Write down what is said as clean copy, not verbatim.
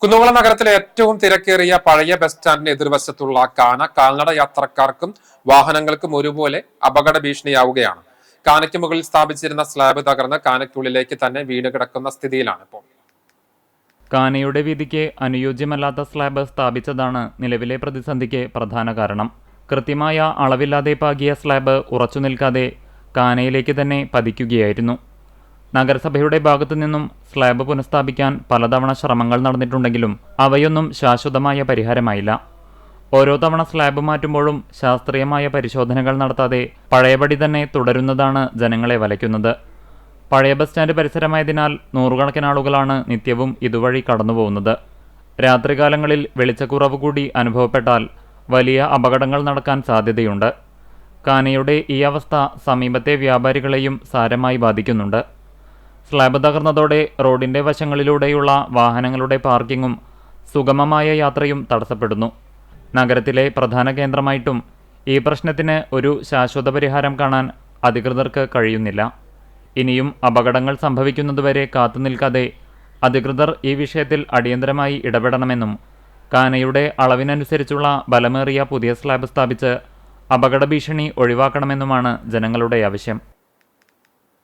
കുന്നംകുളം നഗരത്തിലെ ഏറ്റവും തിരക്കേറിയ പഴയ ബസ് സ്റ്റാൻഡിന് എതിർവശത്തുള്ള കാന കാൽനട യാത്രക്കാർക്കും വാഹനങ്ങൾക്കും ഒരുപോലെ അപകട ഭീഷണിയാവുകയാണ്. കാനയ്ക്ക് മുകളിൽ സ്ഥാപിച്ചിരുന്ന സ്ലാബ് തകർന്ന് കാനയ്ക്കുള്ളിലേക്ക് തന്നെ വീണ് കിടക്കുന്ന സ്ഥിതിയിലാണ് ഇപ്പോൾ. കാനയുടെ വീതിക്ക് അനുയോജ്യമല്ലാത്ത സ്ലാബ് സ്ഥാപിച്ചതാണ് നിലവിലെ പ്രതിസന്ധിക്ക് പ്രധാന കാരണം. കൃത്യമായ അളവില്ലാതെ പാകിയ സ്ലാബ് ഉറച്ചു നിൽക്കാതെ കാനയിലേക്ക് തന്നെ പതിക്കുകയായിരുന്നു. നഗരസഭയുടെ ഭാഗത്തു നിന്നും സ്ലാബ് പുനഃസ്ഥാപിക്കാൻ പലതവണ ശ്രമങ്ങൾ നടന്നിട്ടുണ്ടെങ്കിലും അവയൊന്നും ശാശ്വതമായ പരിഹാരമായില്ല. ഓരോ തവണ സ്ലാബ് മാറ്റുമ്പോഴും ശാസ്ത്രീയമായ പരിശോധനകൾ നടത്താതെ പഴയപടി തന്നെ തുടരുന്നതാണ് ജനങ്ങളെ വലയ്ക്കുന്നത്. പഴയ ബസ് സ്റ്റാൻഡ് പരിസരമായതിനാൽ നൂറുകണക്കിന് ആളുകളാണ് നിത്യവും ഇതുവഴി കടന്നുപോകുന്നത്. രാത്രികാലങ്ങളിൽ വെളിച്ചക്കുറവ് കൂടി അനുഭവപ്പെട്ടാൽ വലിയ അപകടങ്ങൾ നടക്കാൻ സാധ്യതയുണ്ട്. കാനയുടെ ഈ അവസ്ഥ സമീപത്തെ വ്യാപാരികളെയും സാരമായി ബാധിക്കുന്നുണ്ട്. സ്ലാബ് തകർന്നതോടെ റോഡിന്റെ വശങ്ങളിലൂടെയുള്ള വാഹനങ്ങളുടെ പാർക്കിങ്ങും സുഗമമായ യാത്രയും തടസ്സപ്പെടുന്നു. നഗരത്തിലെ പ്രധാന കേന്ദ്രമായിട്ടും ഈ പ്രശ്നത്തിന് ഒരു ശാശ്വത പരിഹാരം കാണാൻ അധികൃതർക്ക് കഴിയുന്നില്ല. ഇനിയും അപകടങ്ങൾ സംഭവിക്കുന്നതുവരെ കാത്തുനിൽക്കാതെ അധികൃതർ ഈ വിഷയത്തിൽ അടിയന്തരമായി ഇടപെടണമെന്നും കാനയുടെ അളവിനനുസരിച്ചുള്ള ബലമേറിയ പുതിയ സ്ലാബ് സ്ഥാപിച്ച് അപകട ഭീഷണി ഒഴിവാക്കണമെന്നുമാണ് ജനങ്ങളുടെ ആവശ്യം.